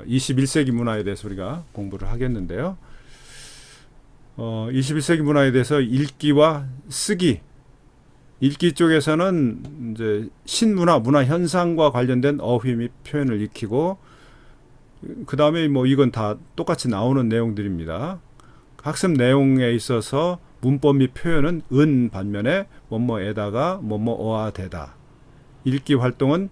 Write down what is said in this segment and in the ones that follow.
21세기 문화에 대해서 우리가 공부를 하겠는데요. 21세기 문화에 대해서 읽기와 쓰기, 읽기 쪽에서는 이제 신문화, 문화 현상과 관련된 어휘 및 표현을 익히고, 그 다음에 뭐 이건 다 똑같이 나오는 내용들입니다. 학습 내용에 있어서 문법 및 표현은 은 반면에 뭐뭐에다가 뭐뭐어와 되다. 읽기 활동은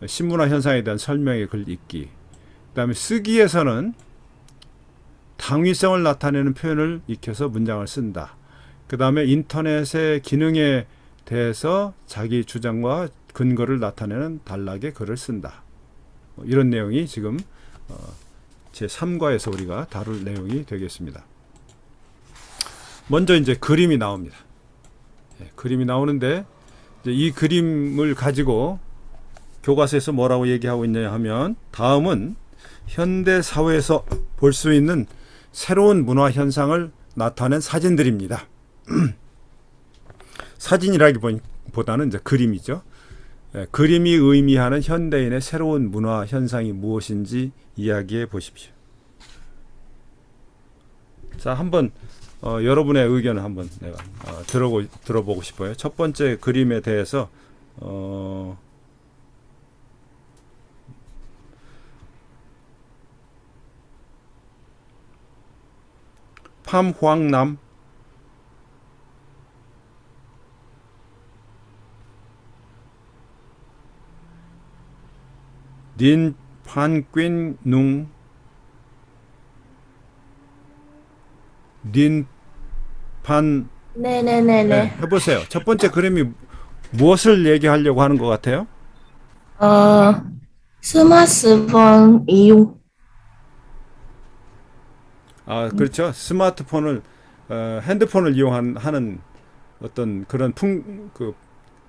신문화 현상에 대한 설명의 글 읽기. 그 다음에 쓰기에서는 당위성을 나타내는 표현을 익혀서 문장을 쓴다. 그 다음에 인터넷의 기능에 대해서 자기 주장과 근거를 나타내는 단락의 글을 쓴다. 이런 내용이 지금 제3과에서 우리가 다룰 내용이 되겠습니다. 먼저 이제 그림이 나옵니다. 그림이 나오는데 이제 이 그림을 가지고 교과서에서 뭐라고 얘기하고 있냐 하면, 다음은 현대 사회에서 볼 수 있는 새로운 문화 현상을 나타낸 사진들입니다. 사진이라기보다는 이제 그림이죠. 그림이 의미하는 현대인의 새로운 문화 현상이 무엇인지 이야기해 보십시오. 자, 한번 여러분의 의견을 한번 내가 들어보고 싶어요. 첫 번째 그림에 대해서 팜황남, 닌 판퀸 닌판 네네네네. 해보세요. 첫 번째 그림이 무엇을 얘기하려고 하는 것 같아요? 어, 스마트폰 이용. 아, 그렇죠. 스마트폰을 핸드폰을 이용하는 어떤 그런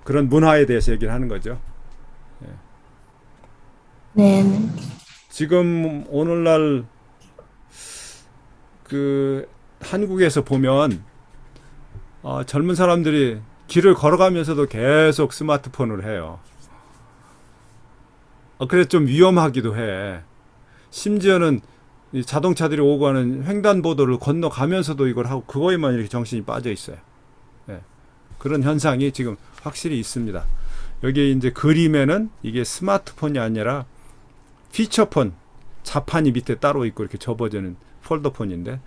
그런 문화에 대해서 얘기를 하는 거죠. 네네. 지금 오늘날 그 한국에서 보면 젊은 사람들이 길을 걸어가면서도 계속 스마트폰을 해요. 그래서 좀 위험하기도 해. 심지어는 이 자동차들이 오고 하는 횡단보도를 건너가면서도 이걸 하고 그거에만 이렇게 정신이 빠져 있어요. 그런 현상이 지금 확실히 있습니다. 여기 이제 그림에는 이게 스마트폰이 아니라 피처폰, 자판이 밑에 따로 있고 이렇게 접어지는 폴더폰인데,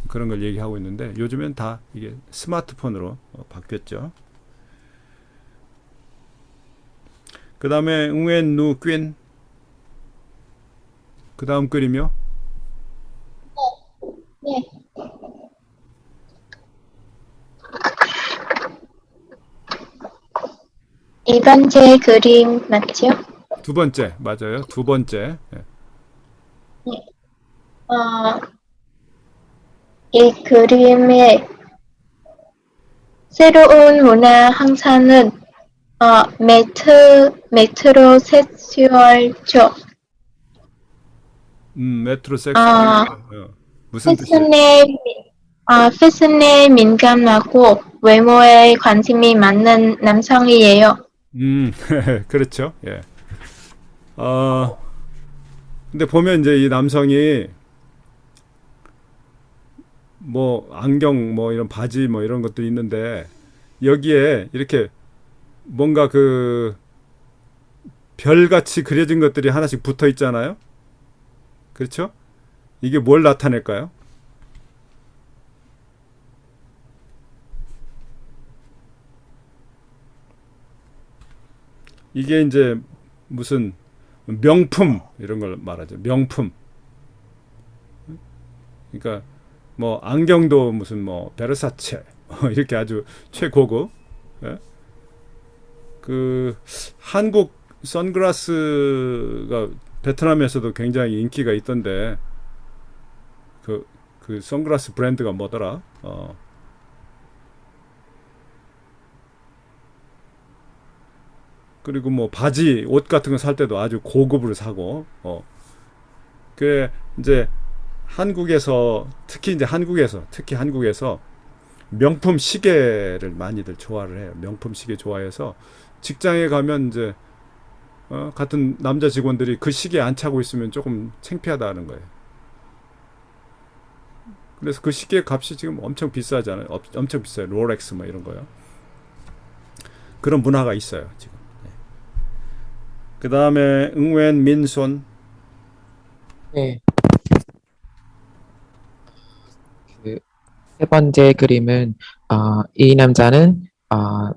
그런 걸 얘기하고 있는데 요즘엔 다 이게 스마트폰으로 바뀌었죠. 그 다음에 응웬 누 퀸, 그 다음 그림이요. 네. 이 번째 그림 맞죠? 두 번째, 맞아요. 두 번째. 네. 이 그림의 새로운 문화 형상은 메트로섹슈얼죠. 메트로섹슈얼. 무슨 뜻이에요? 패션에 패션에 민감하고 외모에 관심이 많은 남성이에요. 그렇죠. 예. 근데 보면 이제 이 남성이 뭐 안경 뭐 이런 바지 뭐 이런 것도 있는데, 여기에 이렇게 뭔가 그 별같이 그려진 것들이 하나씩 붙어 있잖아요. 그렇죠? 이게 뭘 나타낼까요? 이게 이제 무슨 명품 이런 걸 말하죠. 명품. 그러니까 뭐 안경도 무슨 뭐 베르사체 이렇게 아주 최고급. 예? 그 한국 선글라스가 베트남에서도 굉장히 인기가 있던데, 그 선글라스 브랜드가 뭐더라? 그리고 뭐 바지, 옷 같은 거 살 때도 아주 고급으로 사고, 그 이제 한국에서 특히 한국에서 명품 시계를 많이들 좋아를 해요. 명품 시계 좋아해서 직장에 가면 이제 같은 남자 직원들이 그 시기에 안 차고 있으면 조금 창피하다는 거예요. 그래서 그 시기에 값이 지금 엄청 비싸잖아요. 엄청 비싸요. 롤렉스 뭐 이런 거요. 그런 문화가 있어요 지금. 그 다음에 응웬 민손. 네, 그 세 번째 그림은 이 남자는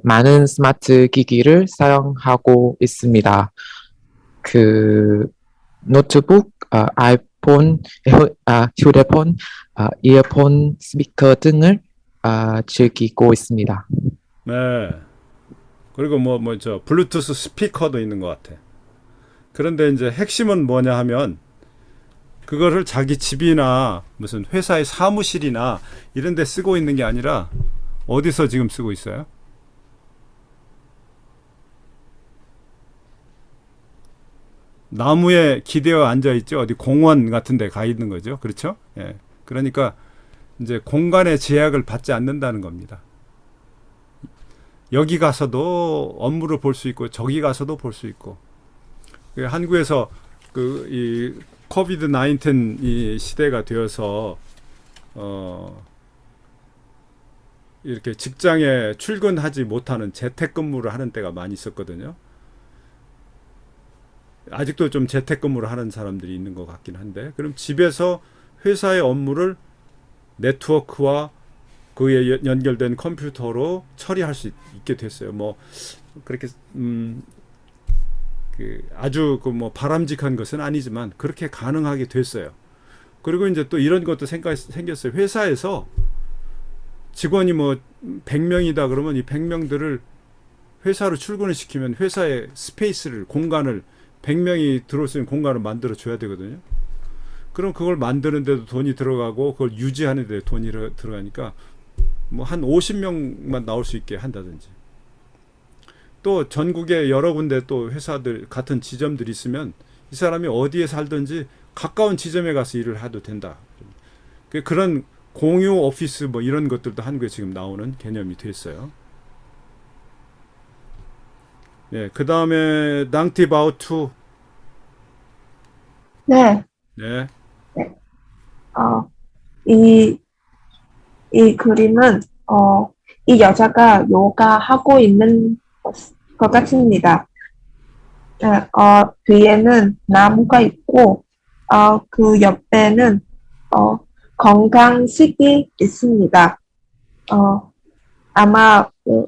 많은 스마트 기기를 사용하고 있습니다. 그 노트북, 아이폰, 휴대폰, 이어폰, 스피커 등을 즐기고 있습니다. 네. 그리고 저 블루투스 스피커도 있는 것 같아. 그런데 이제 핵심은 뭐냐 하면 그거를 자기 집이나 무슨 회사의 사무실이나 이런 데 쓰고 있는 게 아니라 어디서 지금 쓰고 있어요? 나무에 기대어 앉아 있죠. 어디 공원 같은 데 가 있는 거죠. 그렇죠? 예. 그러니까 이제 공간의 제약을 받지 않는다는 겁니다. 여기 가서도 업무를 볼 수 있고 저기 가서도 볼 수 있고. 한국에서 이 코비드 19 이 시대가 되어서 이렇게 직장에 출근하지 못하는 재택근무를 하는 때가 많이 있었거든요. 아직도 좀 재택근무를 하는 사람들이 있는 것 같긴 한데, 그럼 집에서 회사의 업무를 네트워크와 그에 연결된 컴퓨터로 처리할 수 있게 됐어요. 뭐 그렇게 아주 바람직한 것은 아니지만 그렇게 가능하게 됐어요. 그리고 이제 또 이런 것도 생겼어요. 회사에서 직원이 100명이다 그러면 이 100명들을 회사로 출근을 시키면 회사의 스페이스를, 공간을 100명이 들어올 수 있는 공간을 만들어 줘야 되거든요. 그럼 그걸 만드는데도 돈이 들어가고 그걸 유지하는 데 돈이 들어가니까 한 50명만 나올 수 있게 한다든지, 또 전국에 여러 군데 또 회사들 같은 지점들이 있으면 이 사람이 어디에 살든지 가까운 지점에 가서 일을 해도 된다. 그런 공유 오피스 이런 것들도 한국에 지금 나오는 개념이 됐어요. 네, 그 다음에 낭티바우투. 네, 네, 어, 이, 이 그림은, 이 여자가 요가 하고 있는 것 같습니다. 네, 뒤에는 나무가 있고, 그 옆에는, 건강식이 있습니다. 아마 그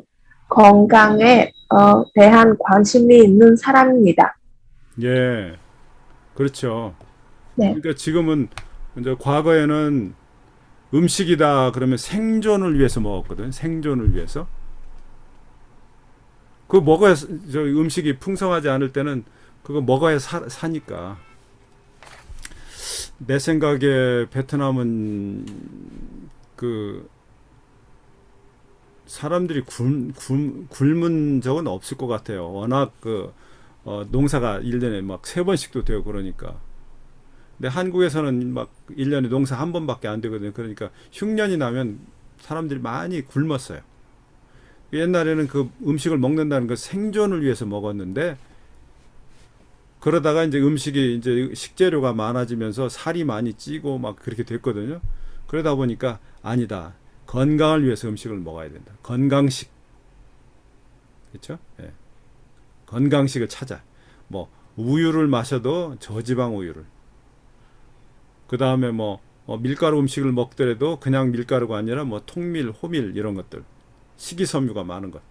건강에, 대한 관심이 있는 사람입니다. 예, 그렇죠. 네, 그러니까 지금은 이제 과거에는 음식이다 그러면 생존을 위해서 먹었거든. 생존을 위해서. 그거 먹어야, 음식이 풍성하지 않을 때는 그거 먹어야 사니까. 내 생각에 베트남은 사람들이 굶은 적은 없을 것 같아요. 워낙 농사가 1년에 막 3번씩도 되고 그러니까. 근데 한국에서는 막 1년에 농사 한 번밖에 안 되거든요. 그러니까 흉년이 나면 사람들이 많이 굶었어요. 옛날에는 그 음식을 먹는다는 건 생존을 위해서 먹었는데, 그러다가 이제 음식이 이제 식재료가 많아지면서 살이 많이 찌고 막 그렇게 됐거든요. 그러다 보니까 아니다. 건강을 위해서 음식을 먹어야 된다. 건강식. 그렇죠? 예. 건강식을 찾아. 우유를 마셔도 저지방 우유를. 그 다음에 밀가루 음식을 먹더라도 그냥 밀가루가 아니라 통밀, 호밀 이런 것들. 식이섬유가 많은 것.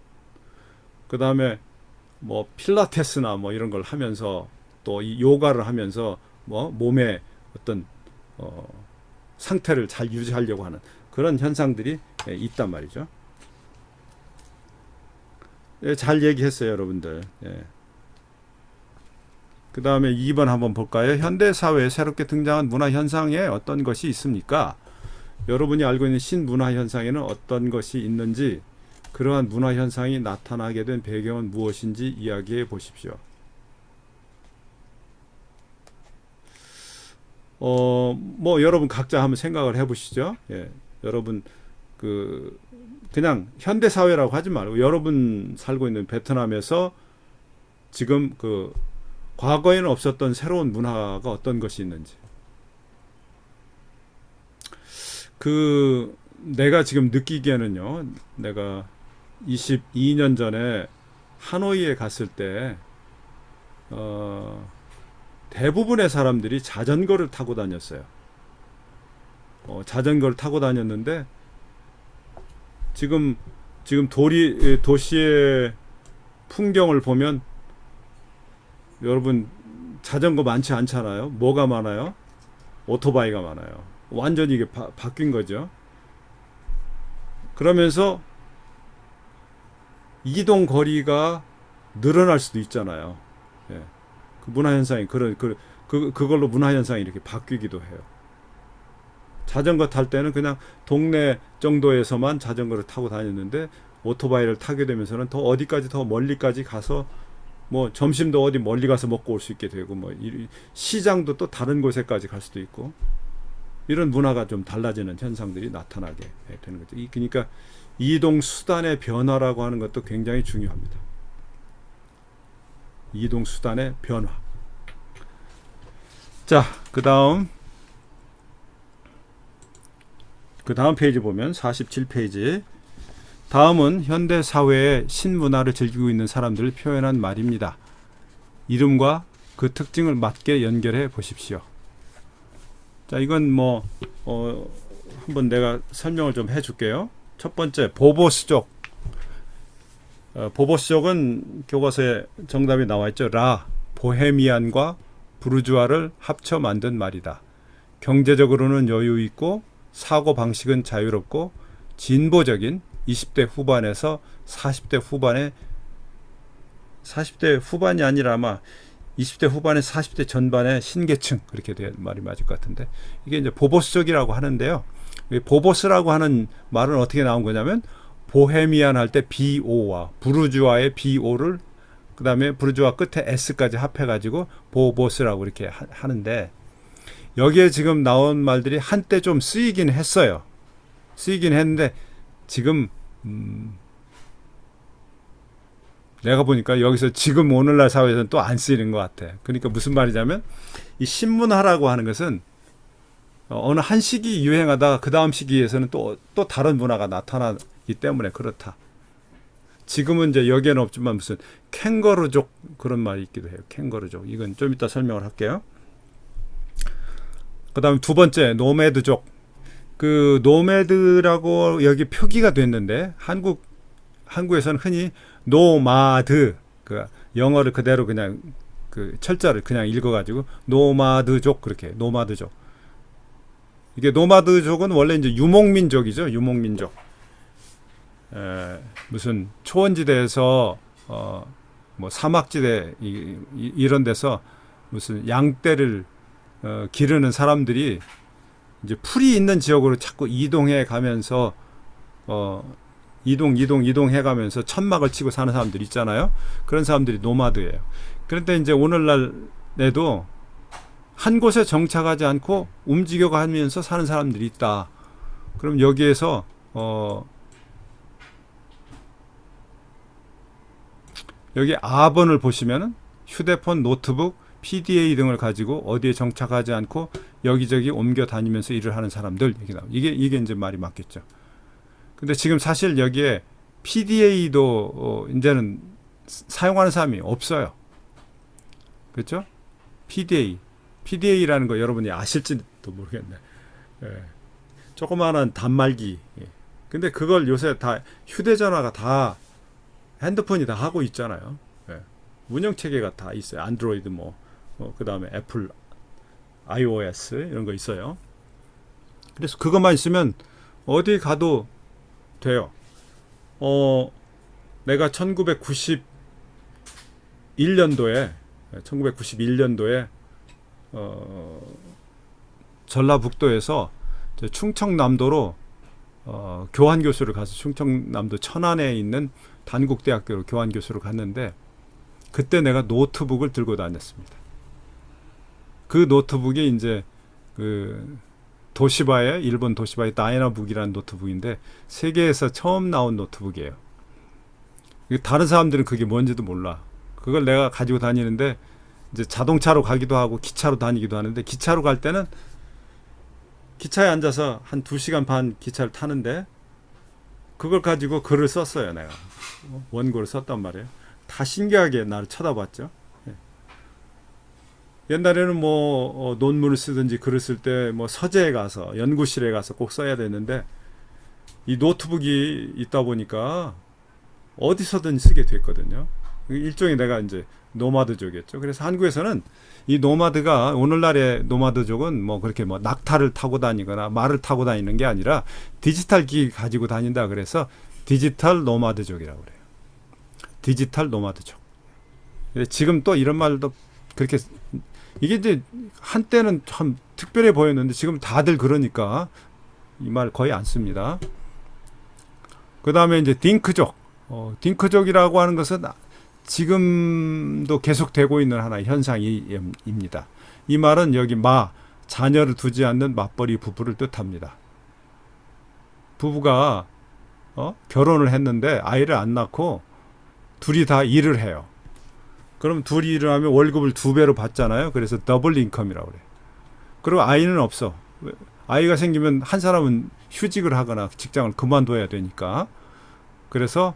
그 다음에 필라테스나 이런 걸 하면서 또 이 요가를 하면서 몸의 어떤 상태를 잘 유지하려고 하는 그런 현상들이 있단 말이죠. 예, 잘 얘기했어요, 여러분들. 예. 그 다음에 2번 한번 볼까요? 현대 사회에 새롭게 등장한 문화 현상에 어떤 것이 있습니까? 여러분이 알고 있는 신문화 현상에는 어떤 것이 있는지, 그러한 문화 현상이 나타나게 된 배경은 무엇인지 이야기해 보십시오. 여러분 각자 한번 생각을 해 보시죠. 예. 여러분 그냥 현대 사회라고 하지 말고 여러분 살고 있는 베트남에서 지금 과거에는 없었던 새로운 문화가 어떤 것이 있는지. 그 내가 지금 느끼기에는요. 내가 22년 전에 하노이에 갔을 때 대부분의 사람들이 자전거를 타고 다녔어요. 자전거를 타고 다녔는데 지금 도시의 풍경을 보면 여러분 자전거 많지 않잖아요. 뭐가 많아요? 오토바이가 많아요. 완전히 이게 바뀐 거죠. 그러면서 이동 거리가 늘어날 수도 있잖아요. 예. 그 문화 현상이 그걸로 문화 현상이 이렇게 바뀌기도 해요. 자전거 탈 때는 그냥 동네 정도에서만 자전거를 타고 다녔는데 오토바이를 타게 되면서는 더 어디까지 더 멀리까지 가서 뭐 점심도 어디 멀리 가서 먹고 올 수 있게 되고 뭐 시장도 또 다른 곳에까지 갈 수도 있고 이런 문화가 좀 달라지는 현상들이 나타나게 되는 거죠. 그러니까 이동 수단의 변화라고 하는 것도 굉장히 중요합니다. 이동 수단의 변화. 자, 그 다음 페이지 보면 47페이지. 다음은 현대 사회의 신문화를 즐기고 있는 사람들을 표현한 말입니다. 이름과 그 특징을 맞게 연결해 보십시오. 자, 이건 한번 내가 설명을 좀 해줄게요. 첫 번째, 보보스족. 보보스족은 교과서에 정답이 나와 있죠. 보헤미안과 부르주아를 합쳐 만든 말이다. 경제적으로는 여유 있고 사고 방식은 자유롭고 진보적인 20대 후반에서 40대 후반이 아니라 아마 20대 후반에 40대 전반의 신계층 그렇게 된 말이 맞을 것 같은데 이게 이제 보보스족이라고 하는데요. 보보스라고 하는 말은 어떻게 나온 거냐면 보헤미안 할 때 BO와 부르주아의 BO를 그 다음에 부르주아 끝에 S까지 합해가지고 보보스라고 이렇게 하는데 여기에 지금 나온 말들이 한때 좀 쓰이긴 했어요. 쓰이긴 했는데 지금 내가 보니까 여기서 지금 오늘날 사회에서는 또 안 쓰이는 것 같아. 그러니까 무슨 말이냐면 이 신문화라고 하는 것은 어느 한 시기 유행하다가 그 다음 시기에서는 또 다른 문화가 나타나기 때문에 그렇다. 지금은 이제 여기에는 없지만 무슨 캥거루족 그런 말이 있기도 해요. 캥거루족. 이건 좀 이따 설명을 할게요. 그 다음에 두 번째 노매드족. 그 노매드라고 여기 표기가 됐는데 한국에서는 흔히 노마드 그 영어를 그대로 그냥 그 철자를 그냥 읽어가지고 노마드족 그렇게 노마드족. 이게 노마드족은 원래 이제 유목민족이죠. 유목민족. 무슨 초원지대에서 뭐 사막지대 이런 데서 무슨 양떼를 기르는 사람들이 이제 풀이 있는 지역으로 자꾸 이동해 가면서 이동해 가면서 천막을 치고 사는 사람들 있잖아요. 그런 사람들이 노마드예요. 그런데 이제 오늘날에도 한 곳에 정착하지 않고 움직여 가면서 사는 사람들이 있다. 그럼 여기에서 여기 R번을 보시면은 휴대폰, 노트북, PDA 등을 가지고 어디에 정착하지 않고 여기저기 옮겨 다니면서 일을 하는 사람들 이게 이제 말이 맞겠죠. 근데 지금 사실 여기에 PDA도 이제는 사용하는 사람이 없어요. 그렇죠? PDA라는 거 여러분이 아실지도 모르겠네. 조그마한 단말기. 근데 그걸 요새 다 휴대전화가 다 핸드폰이 다 하고 있잖아요. 운영체계가 다 있어요. 안드로이드 그 다음에 애플 iOS 이런 거 있어요. 그래서 그것만 있으면 어디 가도 돼요. 내가 1991년도에 전라북도에서 충청남도로 교환교수를 가서 충청남도 천안에 있는 단국대학교로 교환교수를 갔는데 그때 내가 노트북을 들고 다녔습니다. 그 노트북이 이제 일본 도시바의 다이나북이라는 노트북인데 세계에서 처음 나온 노트북이에요. 다른 사람들은 그게 뭔지도 몰라. 그걸 내가 가지고 다니는데 이제 자동차로 가기도 하고 기차로 다니기도 하는데 기차로 갈 때는 기차에 앉아서 한 2시간 반 기차를 타는데 그걸 가지고 글을 썼어요. 내가 원고를 썼단 말이에요. 다 신기하게 나를 쳐다봤죠. 예. 옛날에는 뭐 논문을 쓰든지 글을 쓸 때 뭐 서재에 가서 연구실에 가서 꼭 써야 되는데 이 노트북이 있다 보니까 어디서든 쓰게 됐거든요. 일종의 내가 이제 노마드족이었죠. 그래서 한국에서는 이 노마드가 오늘날의 노마드족은 뭐 그렇게 뭐 낙타를 타고 다니거나 말을 타고 다니는 게 아니라 디지털 기기 가지고 다닌다 그래서 디지털 노마드족이라고 그래요. 디지털 노마드족. 지금 또 이런 말도 그렇게 이게 이제 한때는 참 특별해 보였는데 지금 다들 그러니까 이 말 거의 안 씁니다. 그 다음에 이제 딩크족. 딩크족이라고 하는 것은 지금도 계속되고 있는 하나의 현상입니다. 이 말은 여기 자녀를 두지 않는 맞벌이 부부를 뜻합니다. 부부가 결혼을 했는데 아이를 안 낳고 둘이 다 일을 해요. 그럼 둘이 일을 하면 월급을 2배로 받잖아요. 그래서 더블 인컴이라고 그래요. 그리고 아이는 없어. 아이가 생기면 한 사람은 휴직을 하거나 직장을 그만둬야 되니까. 그래서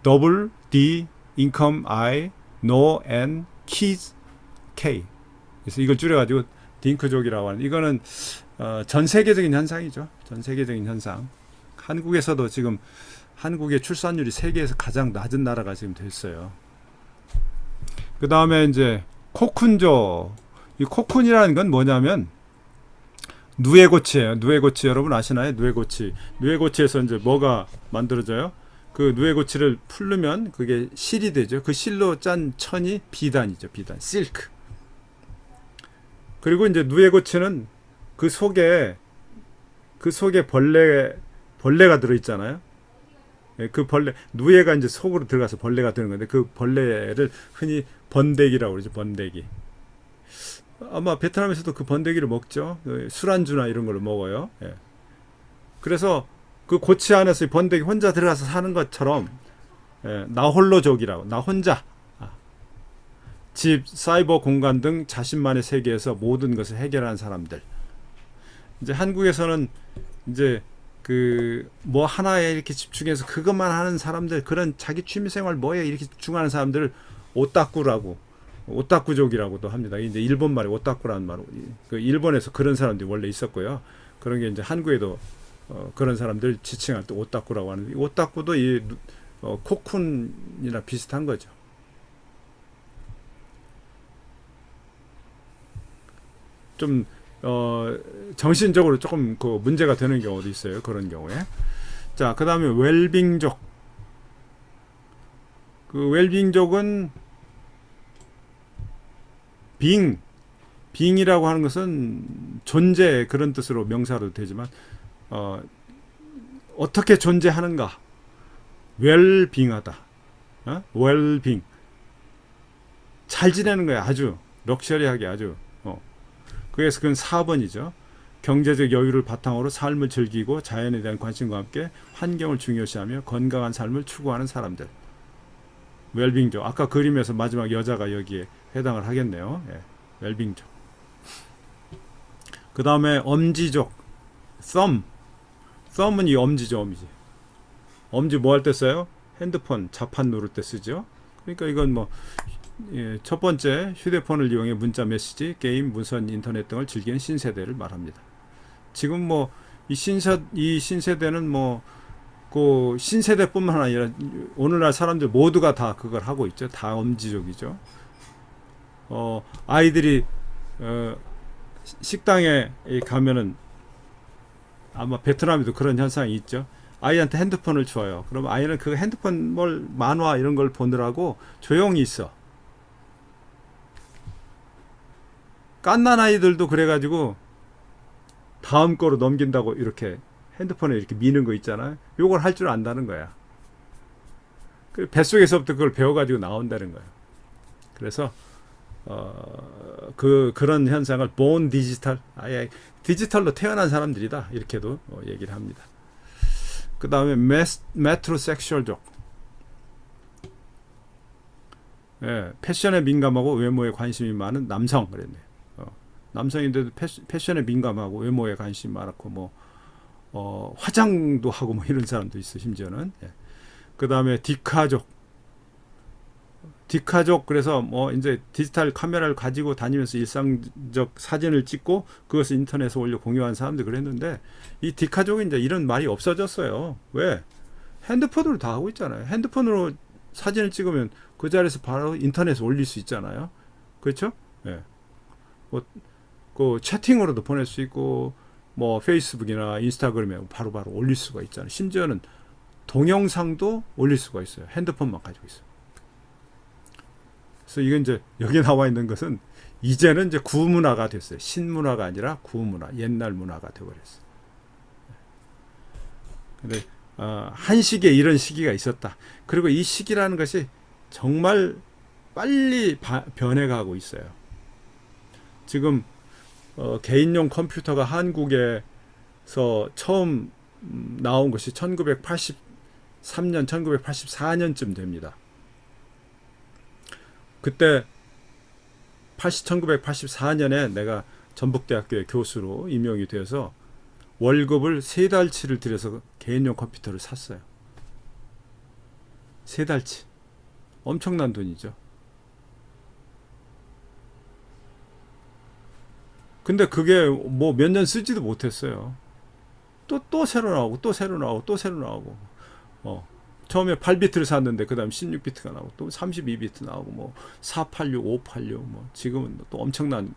더블 D income I no and kids K. 그래서 이걸 줄여가지고 딩크족이라고 하는 이거는 전 세계적인 현상이죠. 전 세계적인 현상. 한국에서도 지금 한국의 출산율이 세계에서 가장 낮은 나라가 지금 됐어요. 그 다음에 이제 코쿤족. 이 코쿤이라는 건 뭐냐면 누에고치예요. 누에고치 여러분 아시나요? 누에고치. 누에고치에서 이제 뭐가 만들어져요? 그 누에고치를 풀르면 그게 실이 되죠. 그 실로 짠 천이 비단이죠. 비단. 실크. 그리고 이제 누에고치는 그 속에 벌레가 들어 있잖아요. 그 벌레 누에가 이제 속으로 들어가서 벌레가 되는 건데 그 벌레를 흔히 번데기라고 그러죠. 번데기. 아마 베트남에서도 그 번데기를 먹죠. 술안주나 이런 걸로 먹어요. 예. 그래서 그 고치 안에서 번데기 혼자 들어가서 사는 것처럼 나 홀로족이라고 나 혼자 집, 사이버 공간 등 자신만의 세계에서 모든 것을 해결하는 사람들. 이제 한국에서는 이제 그 뭐 하나에 이렇게 집중해서 그것만 하는 사람들 그런 자기 취미생활 뭐에 이렇게 집중하는 사람들을 오타쿠족이라고도 합니다. 이제 일본 말이 오타쿠라는 말로 그 일본에서 그런 사람들이 원래 있었고요. 그런 게 이제 한국에도 그런 사람들 지칭할 때 오타쿠라고 하는데 오타쿠도 이 코쿤이나 비슷한 거죠. 좀 정신적으로 조금 그 문제가 되는 경우도 있어요. 그런 경우에. 자, 그 다음에 웰빙족. 그 웰빙족은 빙이라고 하는 것은 존재 그런 뜻으로 명사로 되지만 어떻게 존재하는가? 웰빙하다. 웰빙. 잘 지내는 거야. 아주 럭셔리하게 아주. 그래서 그건 4번이죠. 경제적 여유를 바탕으로 삶을 즐기고 자연에 대한 관심과 함께 환경을 중요시하며 건강한 삶을 추구하는 사람들. 웰빙족. 아까 그림에서 마지막 여자가 여기에 해당을 하겠네요. 예, 웰빙족. 그 다음에 엄지족. 썸은 이 엄지죠. 엄지 뭐 할 때 써요? 핸드폰 자판 누를 때 쓰죠. 그러니까 이건 뭐 첫 번째 휴대폰을 이용해 문자 메시지, 게임, 무선 인터넷 등을 즐기는 신세대를 말합니다. 지금 뭐 이 신세대는 뭐 그 신세대뿐만 아니라 오늘날 사람들 모두가 다 그걸 하고 있죠. 다 엄지족이죠. 아이들이 식당에 가면은 아마 베트남에도 그런 현상이 있죠. 아이한테 핸드폰을 줘요. 그럼 아이는 그 핸드폰 만화 이런 걸 보느라고 조용히 있어. 깐난 아이들도 그래가지고 다음 거로 넘긴다고 이렇게 핸드폰에 이렇게 미는 거 있잖아요. 요걸 할 줄 안다는 거야. 뱃속에서부터 그걸 배워가지고 나온다는 거예요. 그래서 그런 현상을 born 디지털, 아예 디지털로 태어난 사람들이다 이렇게도 얘기를 합니다. 그 다음에 메트로섹슈얼족. 예, 패션에 민감하고 외모에 관심이 많은 남성 그랬네요. 남성인데도 패션에 민감하고 외모에 관심이 많고 뭐 화장도 하고 뭐 이런 사람도 있어 심지어는. 예. 그 다음에 디카족 그래서 뭐 이제 디지털 카메라를 가지고 다니면서 일상적 사진을 찍고 그것을 인터넷에 올려 공유한 사람들 그랬는데 이 디카족이 이제 이런 말이 없어졌어요. 왜? 핸드폰으로 다 하고 있잖아요. 핸드폰으로 사진을 찍으면 그 자리에서 바로 인터넷에 올릴 수 있잖아요. 그렇죠? 예. 그 채팅으로도 보낼 수 있고 뭐 페이스북이나 인스타그램에 바로바로 올릴 수가 있잖아요. 심지어는 동영상도 올릴 수가 있어요. 핸드폰만 가지고 있어요. 그래서 이건 이제 여기 나와 있는 것은 이제는 이제 구문화가 됐어요. 신문화가 아니라 구문화, 옛날 문화가 되어버렸어요. 근데 한 시기에 이런 시기가 있었다. 그리고 이 시기라는 것이 정말 빨리 변해가고 있어요. 지금 개인용 컴퓨터가 한국에서 처음 나온 것이 1983년, 1984년쯤 됩니다. 그때 1984년에 내가 전북대학교의 교수로 임용이 되어서 월급을 3달치를 들여서 개인용 컴퓨터를 샀어요. 3달치. 엄청난 돈이죠. 근데 그게 뭐 몇 년 쓰지도 못했어요. 또 새로 나오고 또 새로 나오고 또 새로 나오고. 처음에 8비트를 샀는데 그다음 16비트가 나오고 또 32비트 나오고 뭐 486, 586 뭐 지금은 또 엄청난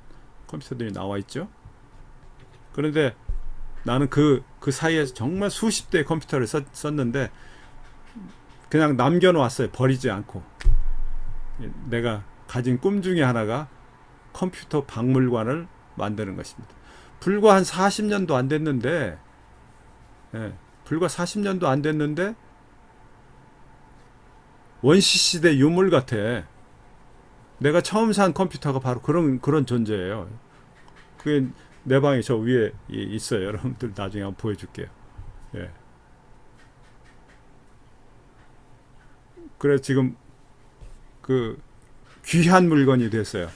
컴퓨터들이 나와 있죠. 그런데 나는 그 사이에 정말 수십 대의 컴퓨터를 썼는데 그냥 남겨놓았어요. 버리지 않고. 내가 가진 꿈 중에 하나가 컴퓨터 박물관을 만드는 것입니다. 불과 한 40년도 안 됐는데 불과 40년도 안 됐는데 원시시대 유물 같아. 내가 처음 산 컴퓨터가 바로 그런 존재예요. 그게 내 방에 저 위에 있어요. 여러분들 나중에 한번 보여줄게요. 예. 그래 지금 그 귀한 물건이 됐어요.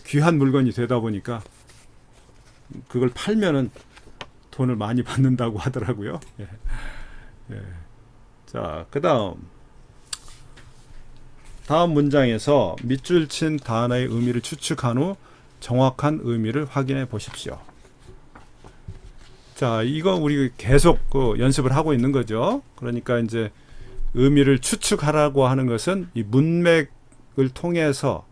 귀한 물건이 되다 보니까 그걸 팔면은 돈을 많이 받는다고 하더라고요. 예. 예. 자, 다음 문장에서 밑줄 친 단어의 의미를 추측한 후 정확한 의미를 확인해 보십시오. 자, 이거 우리 계속 연습을 하고 있는 거죠. 그러니까 이제 의미를 추측하라고 하는 것은 이 문맥을 통해서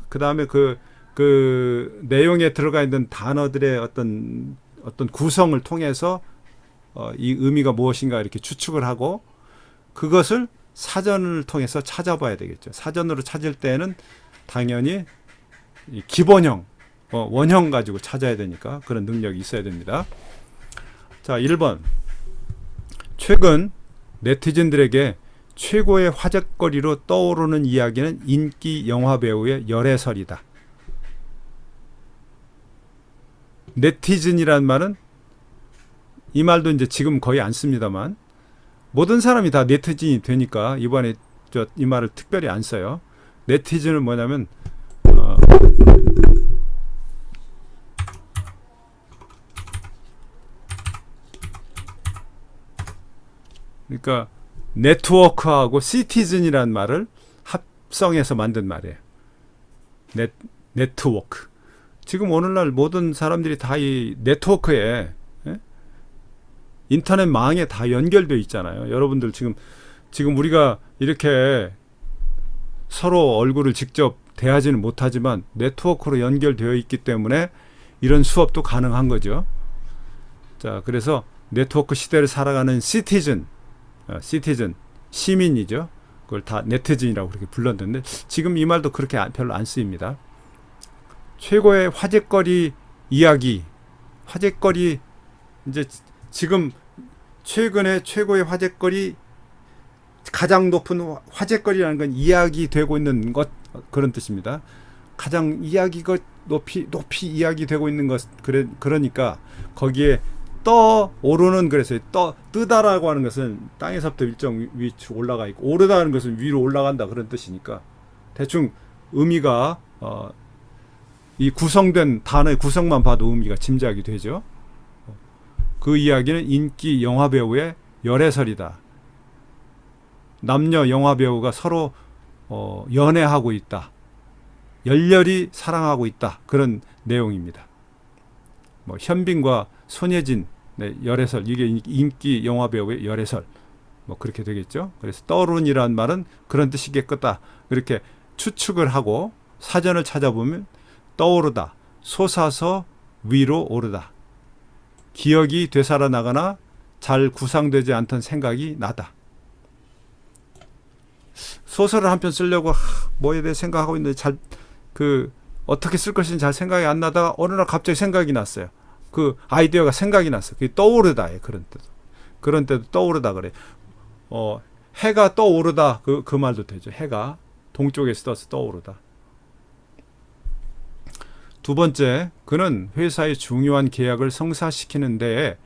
그 다음에 그 내용에 들어가 있는 단어들의 어떤 구성을 통해서 이 의미가 무엇인가 이렇게 추측을 하고 그것을 사전을 통해서 찾아봐야 되겠죠. 사전으로 찾을 때는 당연히 이 기본형, 원형 가지고 찾아야 되니까 그런 능력이 있어야 됩니다. 자, 1번. 최근 네티즌들에게 최고의 화제거리로 떠오르는 이야기는 인기 영화배우의 열애설이다. 네티즌이란 말은 이 말도 이제 지금 거의 안 씁니다만 모든 사람이 다 네티즌이 되니까 이번에 이 말을 특별히 안 써요. 네티즌은 뭐냐면 그러니까 네트워크하고 시티즌이라는 말을 합성해서 만든 말이에요. 네트워크. 지금 오늘날 모든 사람들이 다 이 네트워크에 인터넷 망에 다 연결되어 있잖아요. 여러분들 지금 우리가 이렇게 서로 얼굴을 직접 대하지는 못하지만 네트워크로 연결되어 있기 때문에 이런 수업도 가능한 거죠. 자, 그래서 네트워크 시대를 살아가는 시티즌, 시민이죠. 그걸 다 네티즌이라고 그렇게 불렀는데 지금 이 말도 그렇게 별로 안 쓰입니다. 최고의 화제거리 이야기, 화제거리 이제 지금 최근에 최고의 화제거리 가장 높은 화제거리라는 건 이야기되고 있는 것 그런 뜻입니다. 가장 이야기가 높이 이야기되고 있는 것 그러니까 거기에 떠오르는, 그래서 뜨다라고 하는 것은 땅에서부터 일정 위치 올라가 있고, 오르다는 것은 위로 올라간다, 그런 뜻이니까 대충 의미가 이 구성된 단어의 구성만 봐도 의미가 짐작이 되죠. 그 이야기는 인기 영화 배우의 열애설이다. 남녀 영화 배우가 서로 연애하고 있다, 열렬히 사랑하고 있다, 그런 내용입니다. 뭐 현빈과 손예진 열애설, 이게 인기 영화 배우의 열애설, 뭐 그렇게 되겠죠. 그래서 떠오른이라는 말은 그런 뜻이겠다, 이렇게 추측을 하고 사전을 찾아보면 떠오르다, 솟아서 위로 오르다, 기억이 되살아나거나 잘 구상되지 않던 생각이 나다. 소설을 한 편 쓰려고 뭐에 대해 생각하고 있는데 어떻게 쓸 것인지 잘 생각이 안 나다가 어느 날 갑자기 생각이 났어요. 그 아이디어가 생각이 났어요. 그게 떠오르다예요. 그런 때도 떠오르다 그래. 해가 떠오르다, 그 말도 되죠. 해가 동쪽에서 떠서 떠오르다. 두 번째, 그는 회사의 중요한 계약을 성사시키는 데에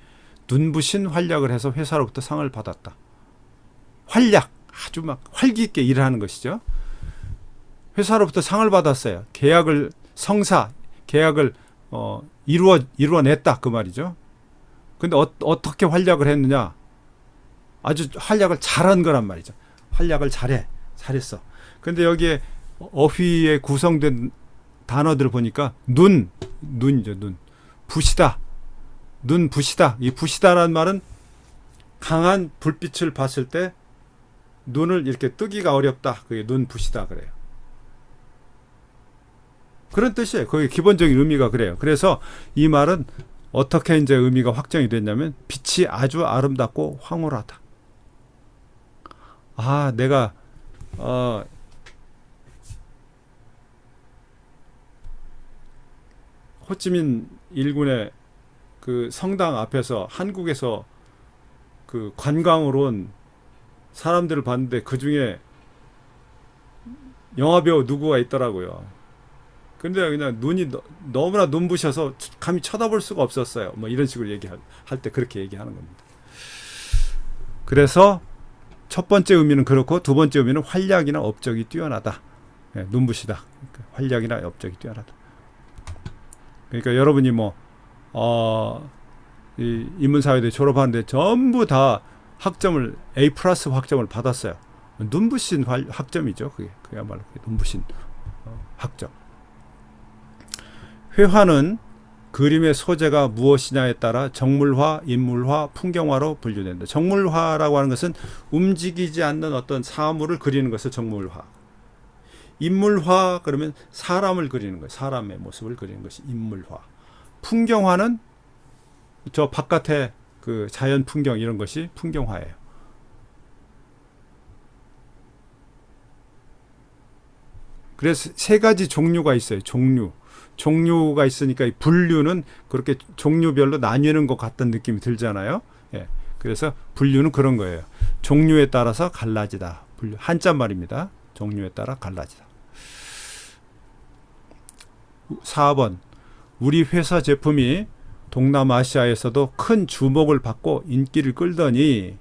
눈부신 활약을 해서 회사로부터 상을 받았다. 활약, 아주 막 활기 있게 일을 하는 것이죠. 회사로부터 상을 받았어요. 계약을 이루어냈다, 그 말이죠. 근데 어떻게 활약을 했느냐? 아주 활약을 잘한 거란 말이죠. 활약을 잘했어. 근데 여기에 어휘에 구성된 단어들을 보니까 눈이죠. 부시다. 눈 부시다. 이 부시다라는 말은 강한 불빛을 봤을 때 눈을 이렇게 뜨기가 어렵다. 그게 눈 부시다 그래요. 그런 뜻이에요. 거기 기본적인 의미가 그래요. 그래서 이 말은 어떻게 이제 의미가 확정이 됐냐면 빛이 아주 아름답고 황홀하다. 내가 호치민 일군의 그 성당 앞에서 한국에서 그 관광으로 온 사람들을 봤는데 그 중에 영화배우 누구가 있더라고요. 근데 그냥 눈이 너무나 눈부셔서 감히 쳐다볼 수가 없었어요. 뭐 이런 식으로 얘기할 때 그렇게 얘기하는 겁니다. 그래서 첫 번째 의미는 그렇고, 두 번째 의미는 활약이나 업적이 뛰어나다. 눈부시다. 그러니까 활약이나 업적이 뛰어나다. 그러니까 여러분이 이 인문사회대 졸업하는데 전부 다 학점을 A+ 학점을 받았어요. 눈부신 학점이죠. 그야말로 눈부신 학점. 회화는 그림의 소재가 무엇이냐에 따라 정물화, 인물화, 풍경화로 분류된다. 정물화라고 하는 것은 움직이지 않는 어떤 사물을 그리는 것을 정물화. 인물화 그러면 사람을 그리는 거예요. 사람의 모습을 그리는 것이 인물화. 풍경화는 저 바깥의 그 자연 풍경, 이런 것이 풍경화예요. 그래서 세 가지 종류가 있어요. 종류가 있으니까 이 분류는 그렇게 종류별로 나뉘는 것 같은 느낌이 들잖아요. 그래서 분류는 그런 거예요. 종류에 따라서 갈라지다. 분류, 한자말입니다. 종류에 따라 갈라지다. 4번, 우리 회사 제품이 동남아시아에서도 큰 주목을 받고 인기를 끌더니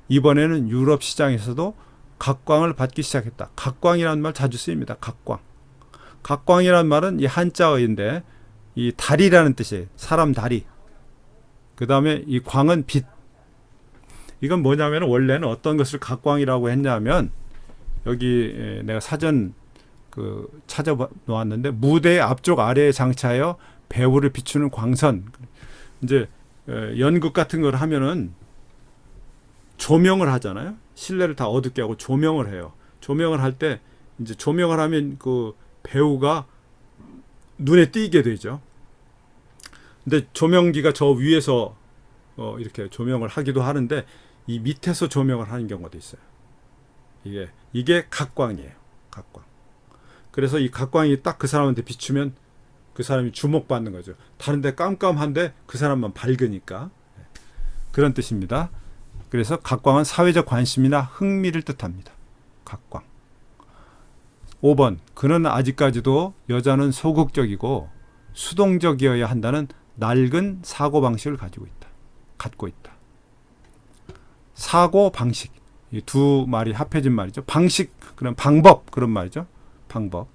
이번에는 유럽 시장에서도 각광을 받기 시작했다. 각광이라는 말 자주 쓰입니다. 각광이라는 말은 이 한자어인데 이 달이라는 뜻이에요. 사람 다리. 그 다음에 이 광은 빛. 이건 뭐냐면 원래는 어떤 것을 각광이라고 했냐면, 여기 내가 사전 찾아 놓았는데, 무대 앞쪽 아래에 장차하여 배우를 비추는 광선. 이제 연극 같은 걸 하면은 조명을 하잖아요. 실내를 다 어둡게 하고 조명을 해요. 조명을 할 때 이제 조명을 하면 그 배우가 눈에 띄게 되죠. 근데 조명기가 저 위에서 이렇게 조명을 하기도 하는데, 이 밑에서 조명을 하는 경우도 있어요. 이게 각광이에요. 각광. 그래서 이 각광이 딱 그 사람한테 비추면 그 사람이 주목받는 거죠. 다른데 깜깜한데 그 사람만 밝으니까. 그런 뜻입니다. 그래서 각광은 사회적 관심이나 흥미를 뜻합니다. 각광. 5번, 그는 아직까지도 여자는 소극적이고 수동적이어야 한다는 낡은 사고방식을 가지고 있다. 갖고 있다. 사고 방식 이 두 말이 합해진 말이죠. 방식 그럼 방법 그런 말이죠. 방법.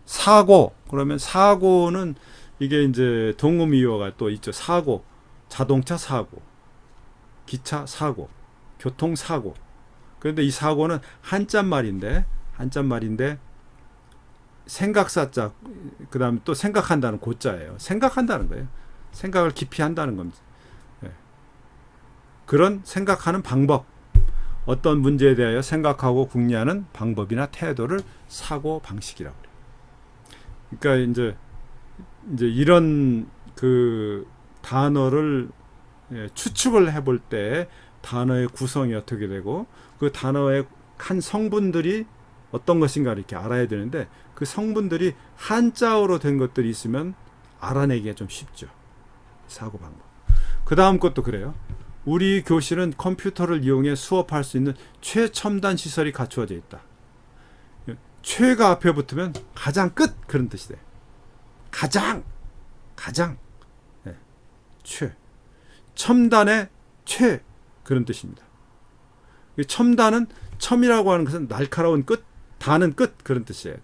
사고 그러면 사고는 이게 이제 동음이어가 또 있죠. 사고, 자동차 사고, 기차 사고, 교통 사고. 그런데 이 사고는 한자말인데 생각사자 그다음에 또 생각한다는 고자예요. 생각한다는 거예요. 생각을 깊이 한다는 겁니다. 예. 그런 생각하는 방법, 어떤 문제에 대하여 생각하고 궁리하는 방법이나 태도를 사고 방식이라고 해요. 그러니까 이제 이런 그 단어를 추측을 해볼 때 단어의 구성이 어떻게 되고 그 단어의 한 성분들이 어떤 것인가 이렇게 알아야 되는데 그 성분들이 한자어로 된 것들이 있으면 알아내기가 좀 쉽죠. 사고 방법. 그 다음 것도 그래요. 우리 교실은 컴퓨터를 이용해 수업할 수 있는 최첨단 시설이 갖추어져 있다. 최가 앞에 붙으면 가장 끝 그런 뜻이 돼. 가장 네. 최 첨단의 최 그런 뜻입니다. 첨단은 첨이라고 하는 것은 날카로운 끝, 다는 끝 그런 뜻이에요.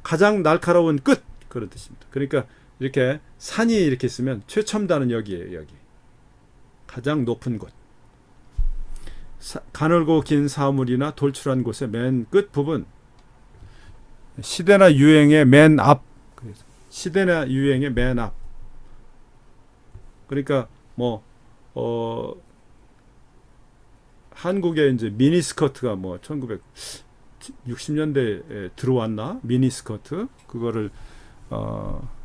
가장 날카로운 끝 그런 뜻입니다. 그러니까 이렇게 산이 이렇게 있으면 최첨단은 여기에요. 여기 가장 높은 곳. 가늘고 긴 사물이나 돌출한 곳의 맨 끝 부분. 시대나 유행의 맨 앞. 시대나 유행의 맨 앞. 그러니까 한국에 이제 미니스커트가 1960년대에 들어왔나? 미니스커트 그거를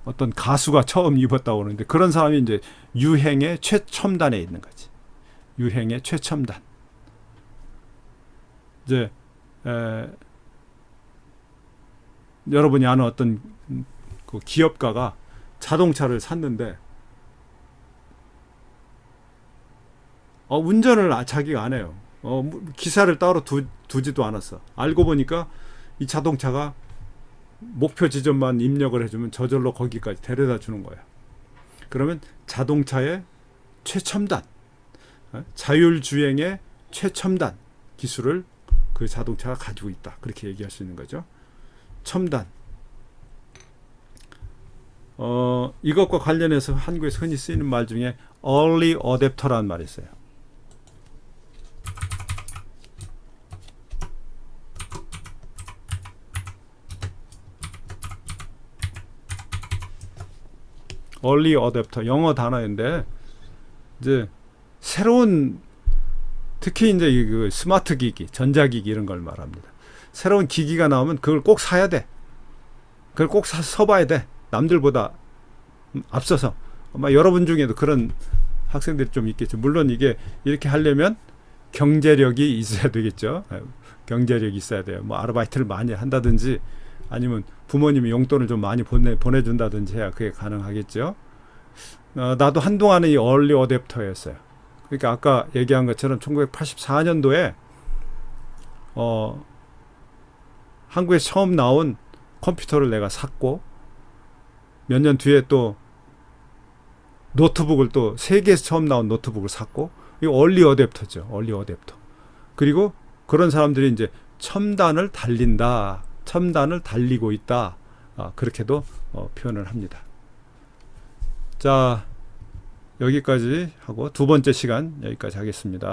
어떤 가수가 처음 입었다고 그러는데 그런 사람이 이제 유행의 최첨단에 있는 거지. 유행의 최첨단. 이제 여러분이 아는 어떤 그 기업가가 자동차를 샀는데 운전을 자기가 안 해요. 기사를 따로 두지도 않았어. 알고 보니까 이 자동차가 목표 지점만 입력을 해주면 저절로 거기까지 데려다 주는 거야. 그러면 자동차의 최첨단, 자율주행의 최첨단 기술을 그 자동차가 가지고 있다. 그렇게 얘기할 수 있는 거죠. 첨단. 이것과 관련해서 한국에서 흔히 쓰이는 말 중에 early adapter라는 말이 있어요. early adapter 영어 단어인데 이제 새로운 특히 이제 그 스마트 기기, 전자기기 이런 걸 말합니다. 새로운 기기가 나오면 그걸 꼭 사야 돼. 그걸 꼭 써봐야 돼. 남들보다 앞서서. 아마 여러분 중에도 그런 학생들이 좀 있겠죠. 물론 이게 이렇게 하려면 경제력이 있어야 되겠죠. 경제력이 있어야 돼요. 아르바이트를 많이 한다든지 아니면 부모님이 용돈을 좀 많이 보내준다든지 해야 그게 가능하겠죠. 나도 한동안은 이 얼리 어댑터였어요. 그러니까 아까 얘기한 것처럼 1984년도에 한국에 처음 나온 컴퓨터를 내가 샀고 몇 년 뒤에 또 노트북을 또 세계에서 처음 나온 노트북을 샀고 이거 얼리 어댑터죠. 얼리 어댑터. 그리고 그런 사람들이 이제 첨단을 달린다. 첨단을 달리고 있다. 그렇게도 표현을 합니다. 자, 여기까지 하고 두 번째 시간 여기까지 하겠습니다.